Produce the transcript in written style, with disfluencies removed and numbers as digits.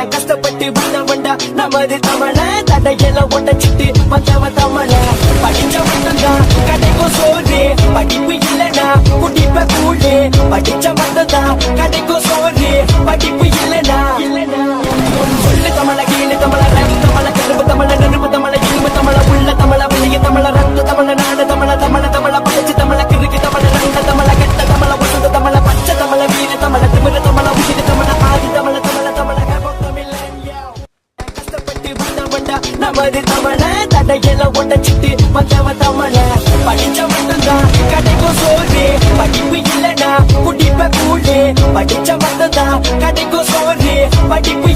கஷ்டப்பட்டு வந்தவன்டா நமது தமிழ தடையெல்லாம் ஒட்டச்சிட்டு வந்தவன் தமிழ படிச்ச மட்டும்தான் கிடைக்கும் சோறு படிப்பு இல்லனா குடிப்ப கூழு படிச்ச மட்டும்தான் கிடைக்கும் சோறு படிப்பு இல்லனா சொல்லு தமிழ கீழு தமிழ ரகு தமிழ கருப்பு தமிழ நெருப்பு தமிழ இரும்பு தமிழ உள்ள தமிழ வெளிய தமிழ ரத்து தமிழ நாடு தமிழ தமிழ தமிழ படிச்சு தமிழ கிறுக்கு தமிழ ரங்க தமிழ கெட்ட தமிழ வசந்த தமிழ பச்சை தமிழ வீர தமிழ திமிர தமிழ உயிர் தமிழ ஆதி தமிழ தமிழ தமிழ கஷ்டப்பட்டு வந்தவன்டா நமது தமிழ தடையெல்லாம் ஒட்டச்சிட்டு வந்தவன் தமிழ படிச்ச மட்டும்தான் கிடைக்கும் சோறு படிப்பு இல்லனா குடிப்ப கூழு படிச்ச மட்டும்தான் கிடைக்கும் சோறு படிப்பு